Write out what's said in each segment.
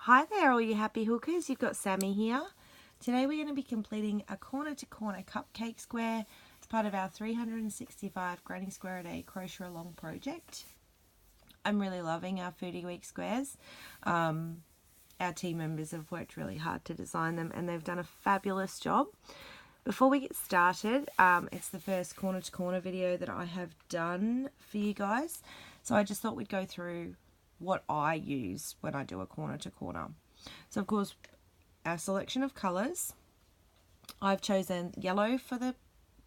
Hi there all you happy hookers, you've got Sammy here. Today we're going to be completing a corner to corner cupcake square as part of our 365 Granny Square a Day crochet along project. I'm really loving our Foodie Week squares. Our team members have worked really hard to design them and they've done a fabulous job. Before we get started, it's the first corner to corner video that I have done for you guys. So I just thought we'd go through what I use when I do a corner to corner. So of course, our selection of colours. I've chosen yellow for the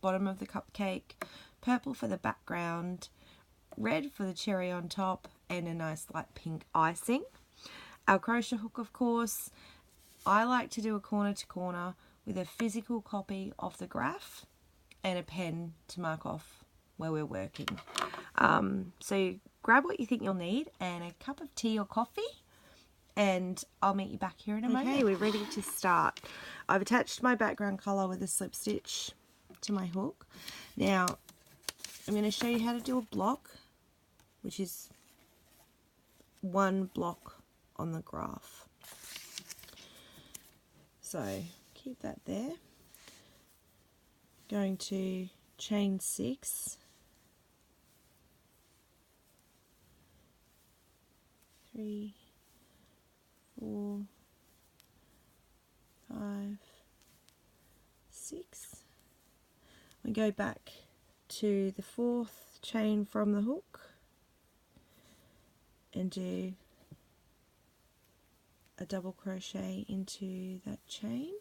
bottom of the cupcake, purple for the background, red for the cherry on top, and a nice light pink icing. Our crochet hook, of course, I like to do a corner to corner with a physical copy of the graph and a pen to mark off where we're working. So grab what you think you'll need and a cup of tea or coffee, and I'll meet you back here in a moment. Okay, we're ready to start. I've attached my background colour with a slip stitch to my hook. Now I'm going to show you how to do a block, which is one block on the graph. So keep that there. Going to chain 6, 3, 4, 5, 6. We go back to the 4th chain from the hook and do a double crochet into that chain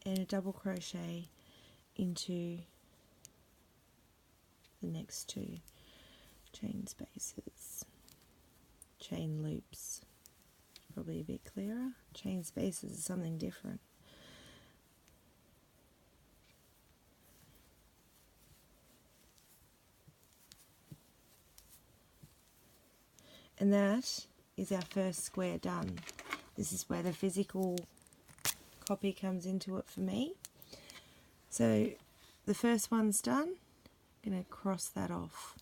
and a double crochet into the next 2 chain spaces. Chain loops, probably a bit clearer. Chain spaces is something different. And that is our first square done. This is where the physical copy comes into it for me. So the first one's done. I'm going to cross that off.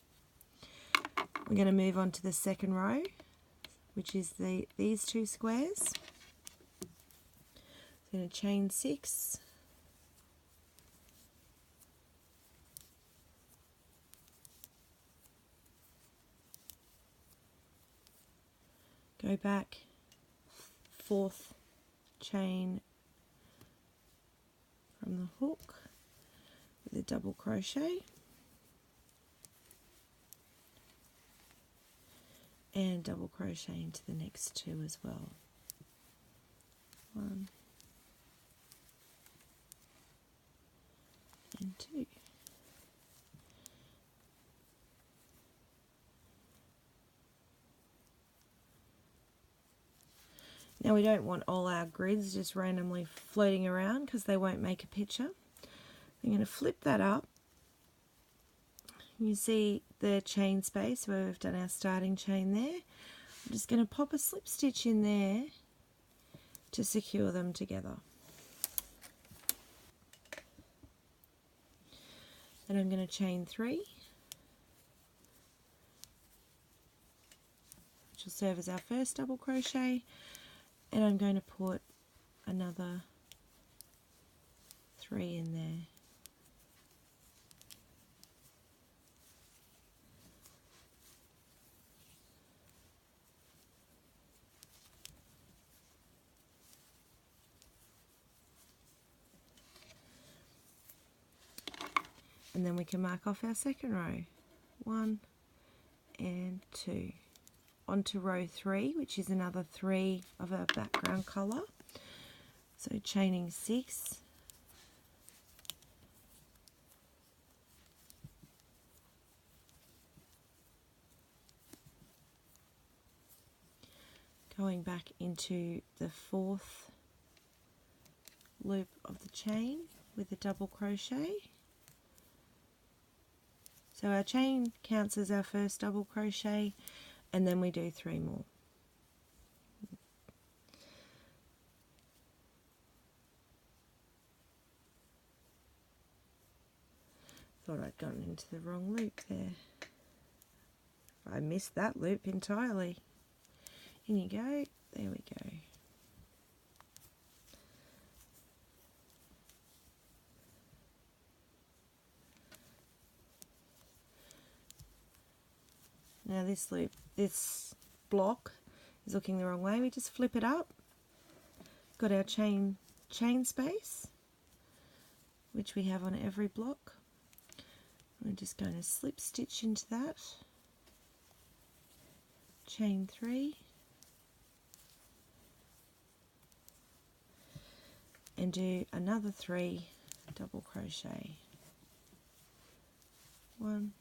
We're going to move on to the second row, which is these 2 squares. I'm going to chain 6, go back, 4th chain from the hook with a double crochet and double crochet into the next 2 as well. 1 and 2. Now we don't want all our grids just randomly floating around because they won't make a picture. I'm going to flip that up. You see the chain space where we've done our starting chain there. I'm just going to pop a slip stitch in there to secure them together. And I'm going to chain 3, which will serve as our first double crochet, and I'm going to put another 3 in there. And then we can mark off our second row. 1 and 2. Onto row 3, which is another 3 of our background colour. So chaining 6. Going back into the 4th loop of the chain with a double crochet. So our chain counts as our first double crochet, and then we do 3 more. Thought I'd gotten into the wrong loop there. I missed that loop entirely. In you go. There we go. Now this block is looking the wrong way. We just flip it up. Got our chain space, which we have on every block. We're just going to slip stitch into that. Chain 3. And do another 3 double crochet. 1,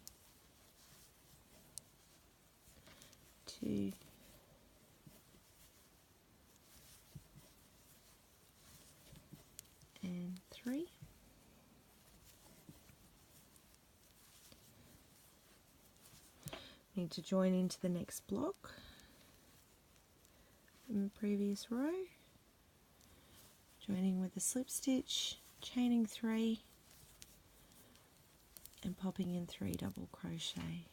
2, and 3. Need to join into the next block from the previous row, joining with a slip stitch, chaining 3 and popping in 3 double crochet.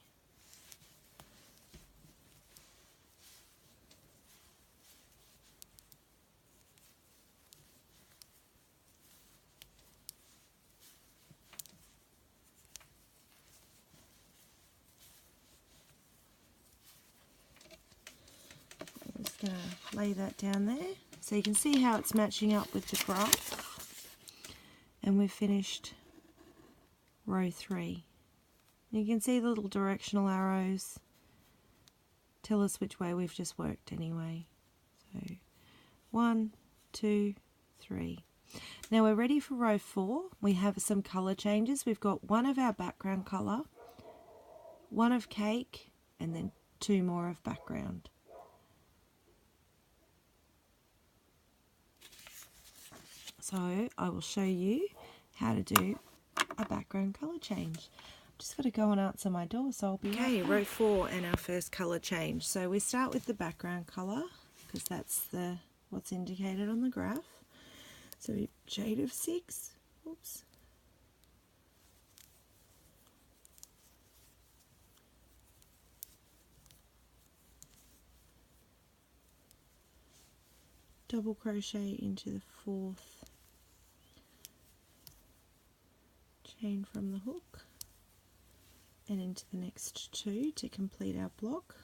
Going to lay that down there so you can see how it's matching up with the graph, and we've finished row 3. You can see the little directional arrows tell us which way we've just worked anyway. So 1, 2, 3. Now we're ready for row 4. We have some colour changes. We've got one of our background colour, one of cake, and then 2 more of background. So I will show you how to do a background colour change. I've just got to go and answer my door, so I'll be okay. Row 4 and our first colour change. So we start with the background colour because that's what's indicated on the graph. So shade of 6. Oops. Double crochet into the 4th. Chain from the hook and into the next 2 to complete our block.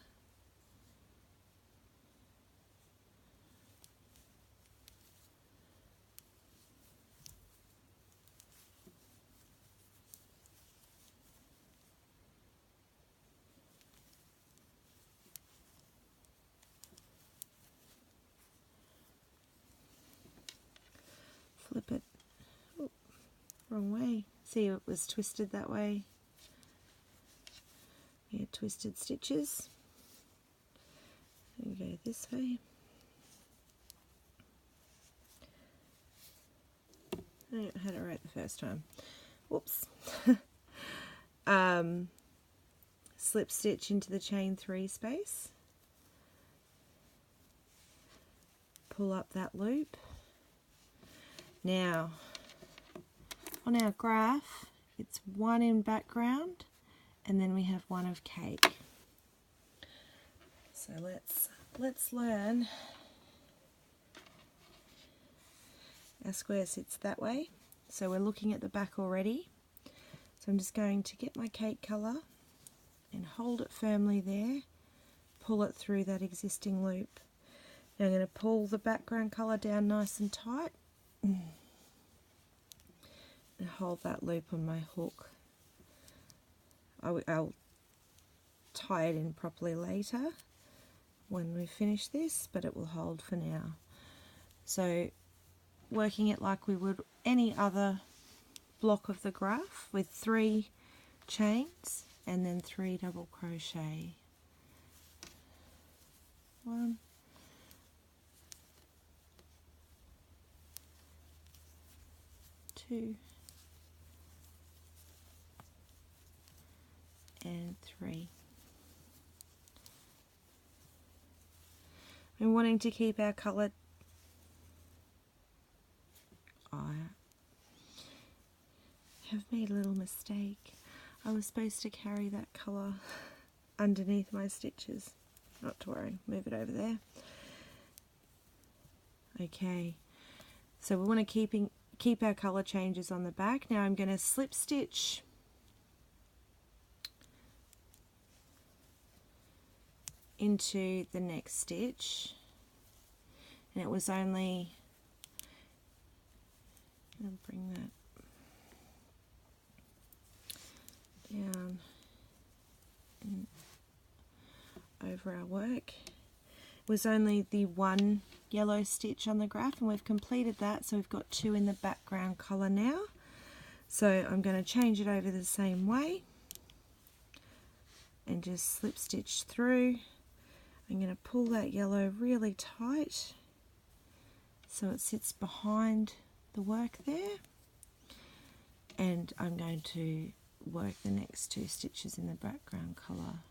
Flip it. Oh, wrong way. See, it was twisted that way. We had twisted stitches. And go this way. I had it right the first time. Whoops. Slip stitch into the chain 3 space. Pull up that loop. Now, on our graph, it's 1 in background, and then we have 1 of cake. So let's learn. Our square sits that way, so we're looking at the back already. So I'm just going to get my cake colour and hold it firmly there, pull it through that existing loop. Now I'm going to pull the background colour down nice and tight and hold that loop on my hook. I'll tie it in properly later when we finish this, but it will hold for now. So working it like we would any other block of the graph with 3 chains and then 3 double crochet. 1, 2, and 3. And wanting to keep our colour, I have made a little mistake. I was supposed to carry that colour underneath my stitches. Not to worry, move it over there. Okay, so we want to keep our colour changes on the back. Now I'm going to slip stitch into the next stitch, and it was only, I'll bring that down and over our work. It was only the one yellow stitch on the graph, and we've completed that, so we've got 2 in the background colour now. So I'm going to change it over the same way and just slip stitch through. I'm going to pull that yellow really tight so it sits behind the work there, and I'm going to work the next 2 stitches in the background colour.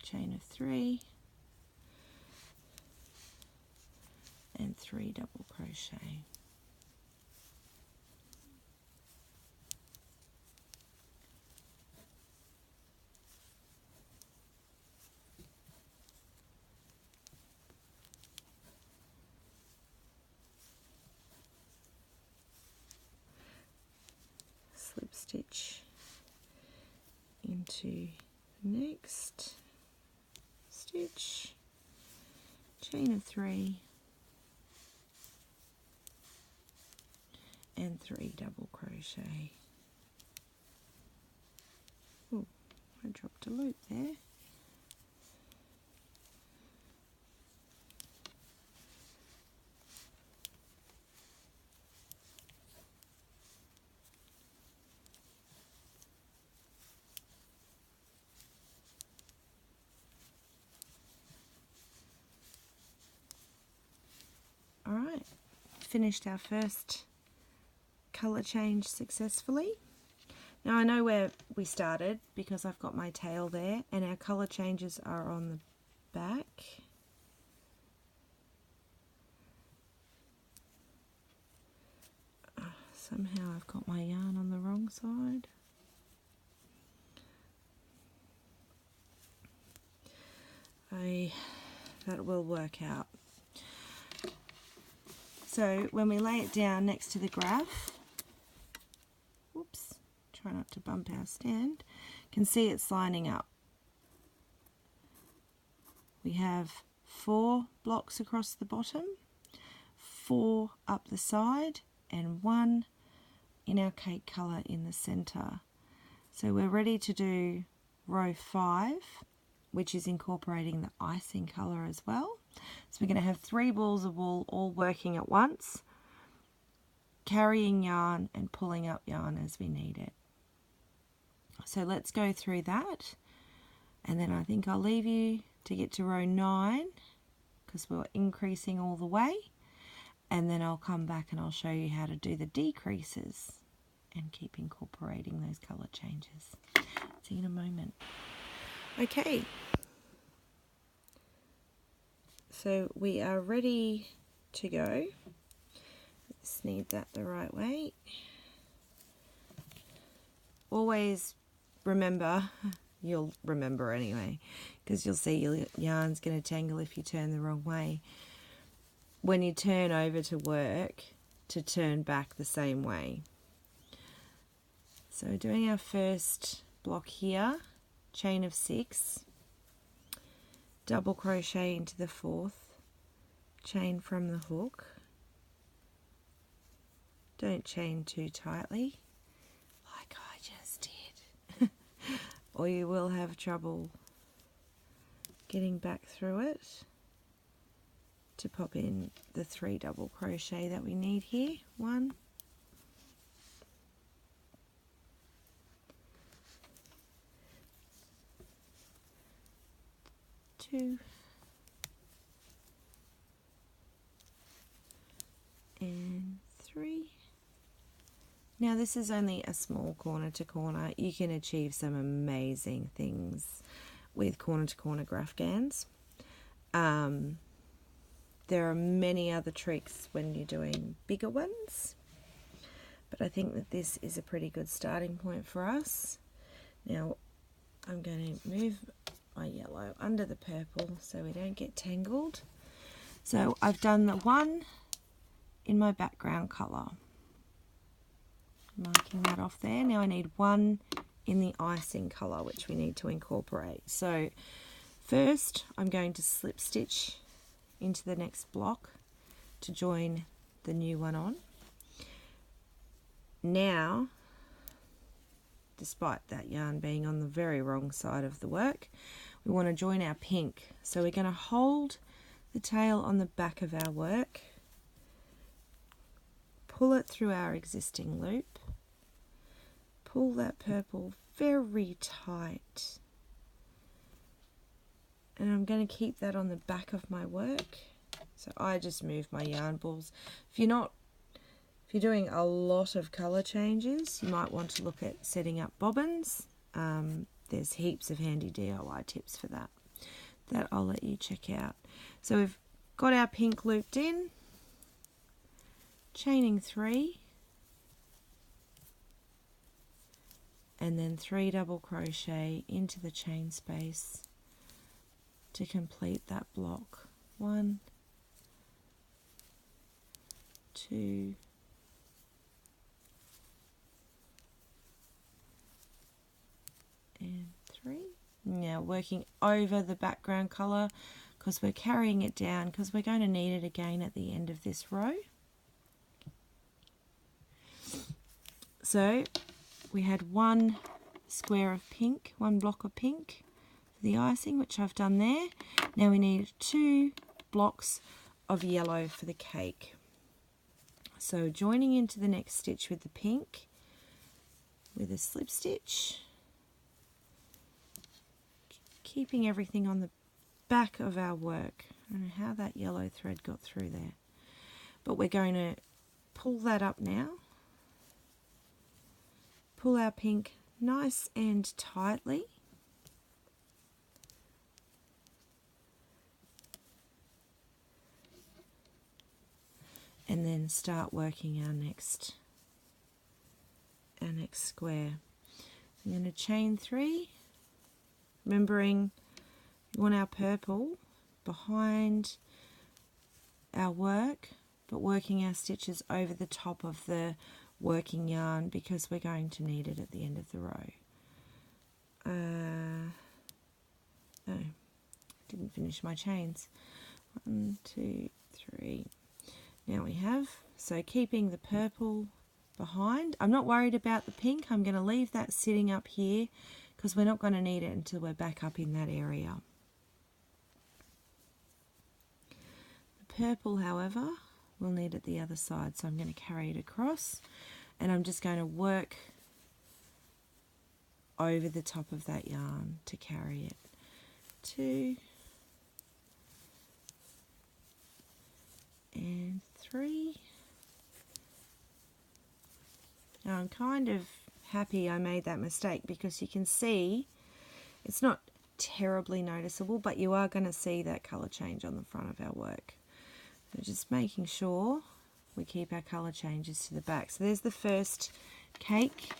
Chain of 3 and 3 double crochet. Slip stitch into next stitch, chain of 3 and 3 double crochet. Oh, I dropped a loop there. Alright, finished our first colour change successfully. Now I know where we started because I've got my tail there, and our colour changes are on the back. Somehow I've got my yarn on the wrong side. That will work out. So when we lay it down next to the graph, whoops, try not to bump our stand, you can see it's lining up. We have 4 blocks across the bottom, 4 up the side, and 1 in our cake colour in the centre. So we're ready to do row 5, which is incorporating the icing colour as well. So we're going to have 3 balls of wool all working at once, carrying yarn and pulling up yarn as we need it. So let's go through that, and then I think I'll leave you to get to row 9 because we're increasing all the way, and then I'll come back and I'll show you how to do the decreases and keep incorporating those colour changes. See you in a moment. Okay, so we are ready to go. Just need that the right way. Always remember, you'll remember anyway, because you'll see your yarn's going to tangle if you turn the wrong way. When you turn over to work, to turn back the same way. So doing our first block here, chain of 6, double crochet into the 4th, chain from the hook. Don't chain too tightly like I just did or you will have trouble getting back through it to pop in the 3 double crochet that we need here. 1, 2, and 3. Now this is only a small corner to corner. You can achieve some amazing things with corner to corner graph gans. There are many other tricks when you're doing bigger ones, but I think that this is a pretty good starting point for us. Now I'm going to move my yellow under the purple so we don't get tangled. So I've done the one in my background colour, marking that off there. Now I need one in the icing colour, which we need to incorporate. So first I'm going to slip stitch into the next block to join the new one on. Now, despite that yarn being on the very wrong side of the work, we want to join our pink. So we're going to hold the tail on the back of our work, pull it through our existing loop, pull that purple very tight, and I'm going to keep that on the back of my work. So I just move my yarn balls. If you're doing a lot of colour changes, you might want to look at setting up bobbins. There's heaps of handy DIY tips for that I'll let you check out. So we've got our pink looped in, chaining 3, and then 3 double crochet into the chain space to complete that block. 1, 2, and 3. Now working over the background colour because we're carrying it down because we're going to need it again at the end of this row. So we had one square of pink, one block of pink for the icing, which I've done there. Now we need 2 blocks of yellow for the cake. So joining into the next stitch with the pink with a slip stitch, keeping everything on the back of our work. I don't know how that yellow thread got through there, but we're going to pull that up now. Pull our pink nice and tightly. And then start working our next square. I'm going to chain 3, remembering we want our purple behind our work, but working our stitches over the top of the working yarn because we're going to need it at the end of the row. No, didn't finish my chains. 1, 2, 3. Now we have, so keeping the purple behind. I'm not worried about the pink. I'm going to leave that sitting up here because we're not going to need it until we're back up in that area. The purple, however, we'll need it the other side, so I'm going to carry it across and I'm just going to work over the top of that yarn to carry it. 2 and 3. Now I'm kind of happy I made that mistake because you can see it's not terribly noticeable, but you are going to see that colour change on the front of our work. So just making sure we keep our colour changes to the back. So there's the first cake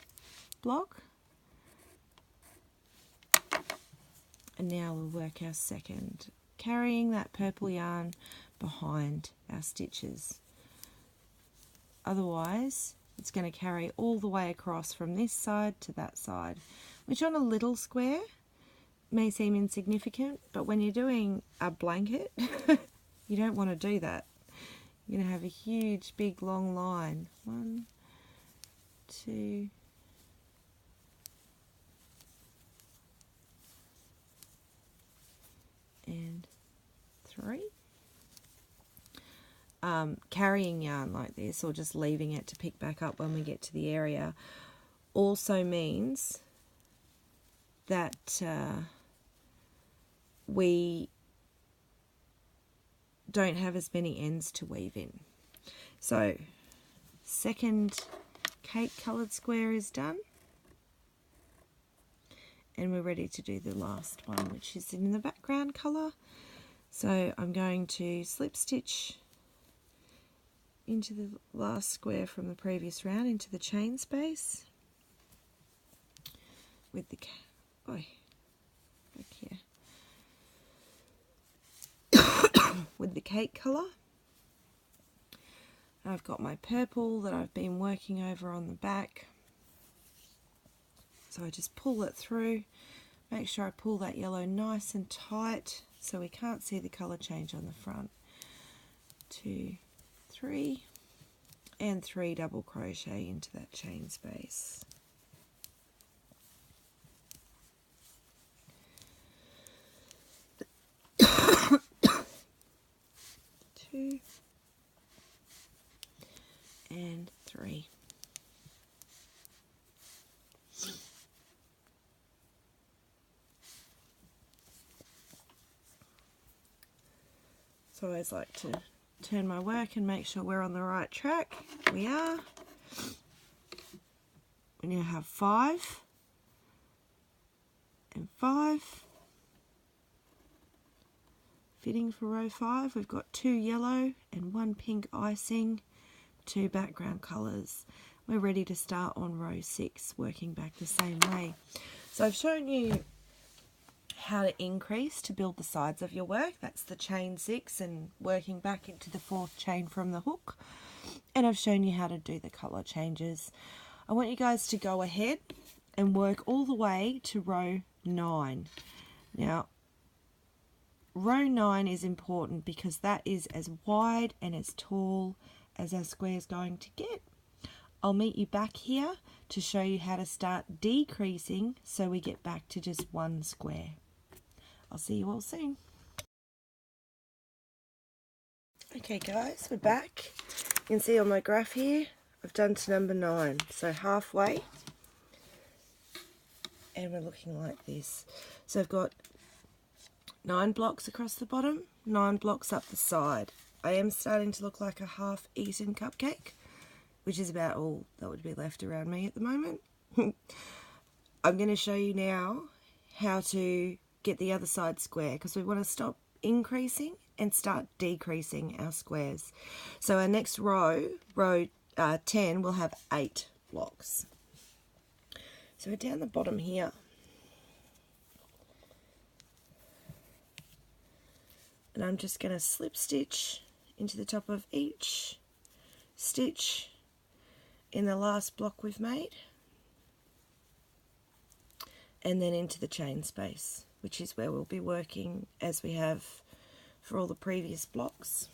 block. And now we'll work our second, carrying that purple yarn behind our stitches. Otherwise, it's going to carry all the way across from this side to that side, which on a little square may seem insignificant, but when you're doing a blanket, you don't want to do that. You're going to have a huge, big, long line. 1, 2, and 3. Carrying yarn like this or just leaving it to pick back up when we get to the area also means that we don't have as many ends to weave in. So second cake coloured square is done and we're ready to do the last one, which is in the background colour. So I'm going to slip stitch into the last square from the previous round, into the chain space with the back here with the cake colour. I've got my purple that I've been working over on the back, so I just pull it through, make sure I pull that yellow nice and tight so we can't see the colour change on the front. 2, 3, and 3 double crochet into that chain space. Two and 3. So I always like to turn my work and make sure we're on the right track. We are. We now have 5 and 5. Fitting for row 5, we've got 2 yellow and 1 pink icing, 2 background colours. We're ready to start on row 6, working back the same way. So I've shown you how to increase to build the sides of your work. That's the chain 6 and working back into the 4th chain from the hook. And I've shown you how to do the colour changes. I want you guys to go ahead and work all the way to row 9. Now, row 9 is important because that is as wide and as tall as our square is going to get. I'll meet you back here to show you how to start decreasing so we get back to just 1 square. I'll see you all soon. Okay guys, we're back. You can see on my graph here, I've done to number 9, so halfway, and we're looking like this. So I've got 9 blocks across the bottom, 9 blocks up the side. I am starting to look like a half-eaten cupcake, which is about all that would be left around me at the moment. I'm going to show you now how to get the other side square, because we want to stop increasing and start decreasing our squares. So our next row, row 10, will have 8 blocks. So we're down the bottom here. And I'm just going to slip stitch into the top of each stitch in the last block we've made, and then into the chain space, which is where we'll be working as we have for all the previous blocks.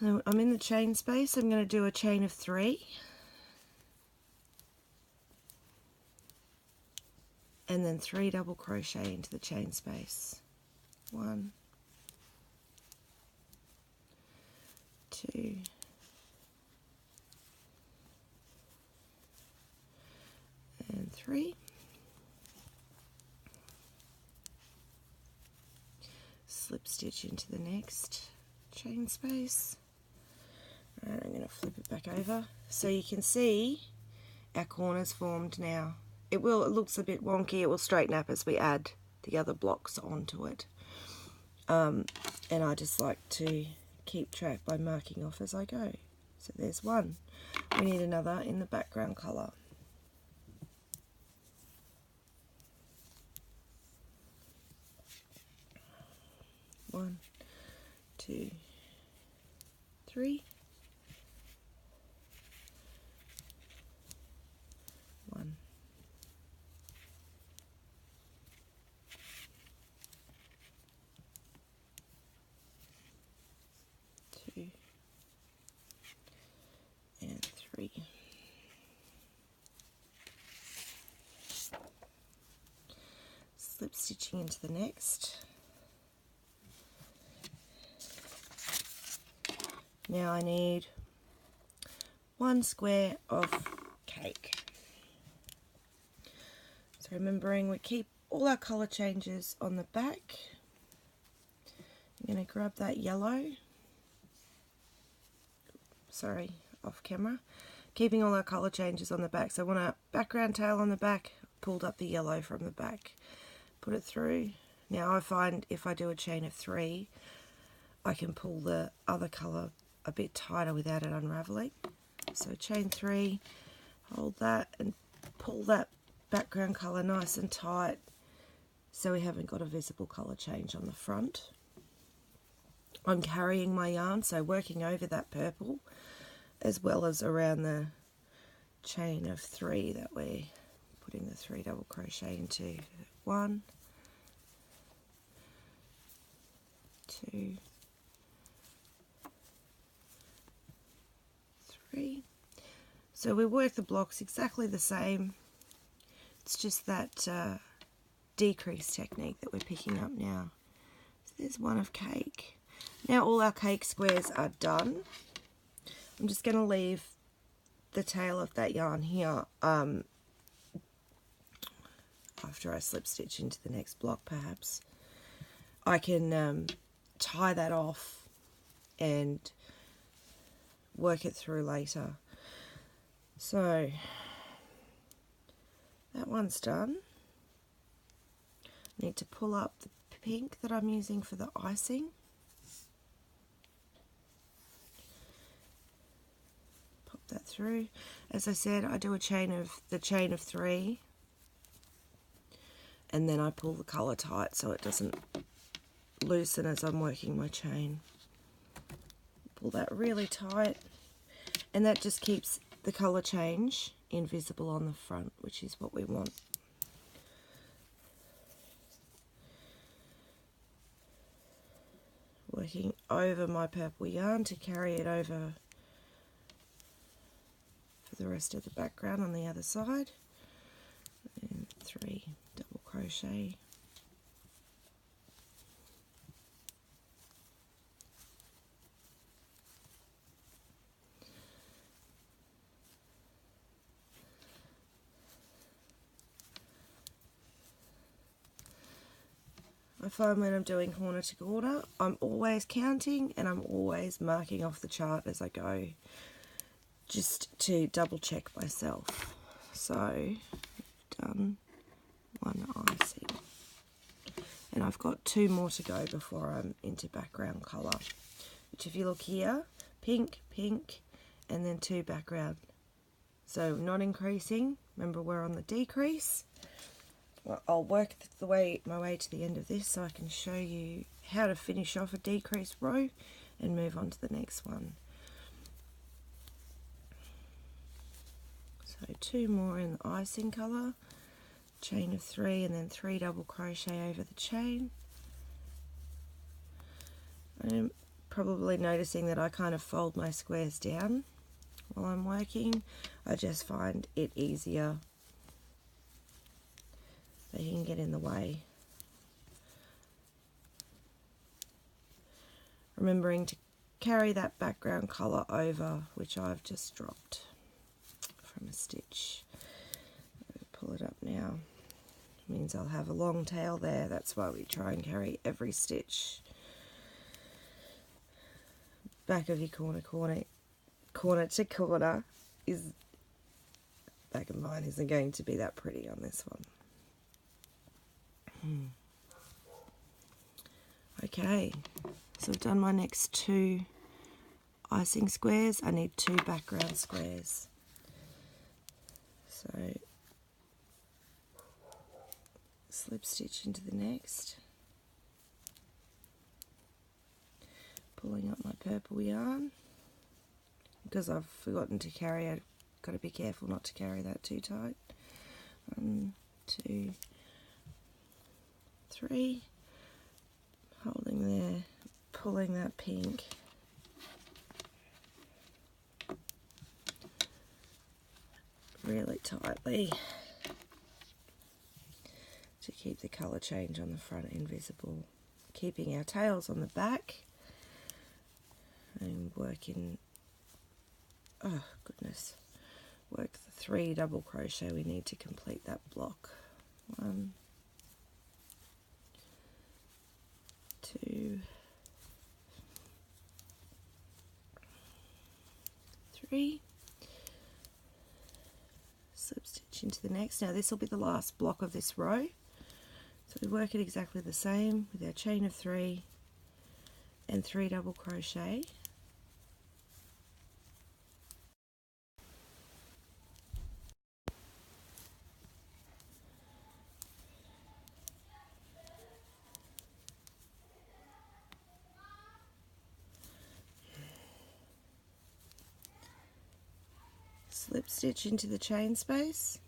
So I'm in the chain space. I'm going to do a chain of 3, and then 3 double crochet into the chain space. 1, 2, and 3. Slip stitch into the next chain space. And I'm going to flip it back over so you can see our corners formed now. It looks a bit wonky. It will straighten up as we add the other blocks onto it. And I just like to keep track by marking off as I go. So there's 1. We need another in the background colour. 1, 2, 3. 1, 2, and 3. Slip stitching into the next. Now I need 1 square of cake. So remembering we keep all our colour changes on the back. I'm going to grab that yellow. Sorry, off camera. Keeping all our colour changes on the back. So I want a background tail on the back, pulled up the yellow from the back. Put it through. Now I find if I do a chain of 3, I can pull the other colour a bit tighter without it unravelling. So chain 3, hold that and pull that background colour nice and tight so we haven't got a visible colour change on the front. I'm carrying my yarn, so working over that purple as well as around the chain of 3 that we're putting the 3 double crochet into. 1, 2, 3. So we work the blocks exactly the same. It's just that decrease technique that we're picking up now. So there's one of cake. Now all our cake squares are done. I'm just going to leave the tail of that yarn here after I slip stitch into the next block perhaps. I can tie that off and work it through later. So that one's done. I need to pull up the pink that I'm using for the icing. Pop that through. As I said, I do a chain of 3 and then I pull the colour tight so it doesn't loosen as I'm working my chain. Pull that really tight, and that just keeps the colour change invisible on the front, which is what we want. Working over my purple yarn to carry it over for the rest of the background on the other side. And 3 double crochet. I find when I'm doing corner to corner, I'm always counting and I'm always marking off the chart as I go, just to double check myself. So I've done 1 icing and I've got 2 more to go before I'm into background colour, which if you look here, pink, pink, and then 2 background. So not increasing, remember we're on the decrease. Well, I'll work my way to the end of this so I can show you how to finish off a decreased row and move on to the next one. So 2 more in the icing colour, chain of 3 and then 3 double crochet over the chain. I'm probably noticing that I kind of fold my squares down while I'm working. I just find it easier. They can get in the way. Remembering to carry that background colour over, which I've just dropped from a stitch. Pull it up now. It means I'll have a long tail there. That's why we try and carry every stitch. Back of your corner to corner is, back of mine isn't going to be that pretty on this one. Okay, so I've done my next 2 icing squares. I need 2 background squares. So slip stitch into the next, pulling up my purple yarn. Because I've forgotten to carry, I've got to be careful not to carry that too tight. 1, 2, 3, holding there, pulling that pink, really tightly to keep the colour change on the front invisible, keeping our tails on the back and working, oh goodness, work the 3 double crochet we need to complete that block. 1, 2, 3, slip stitch into the next. Now this will be the last block of this row, so we work it exactly the same with our chain of 3 and 3 double crochet. Slip stitch into the chain space,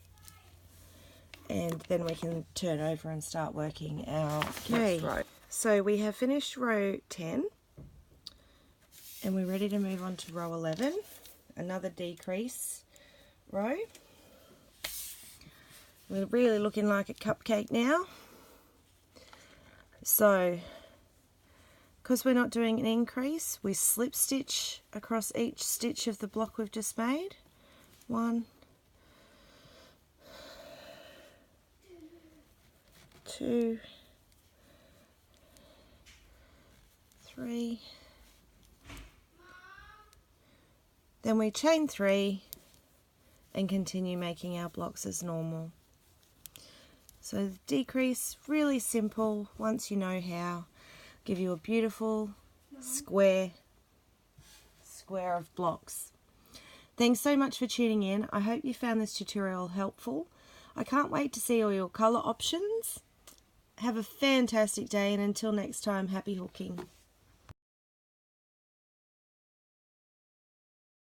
and then we can turn over and start working our next row. So we have finished row 10 and we're ready to move on to row 11, another decrease row. We're really looking like a cupcake now. So because we're not doing an increase, we slip stitch across each stitch of the block we've just made. 1, 2, 3, then we chain 3 and continue making our blocks as normal. So the decrease, really simple once you know how. Give you a beautiful square of blocks. Thanks so much for tuning in. I hope you found this tutorial helpful. I can't wait to see all your colour options. Have a fantastic day, and until next time, happy hooking.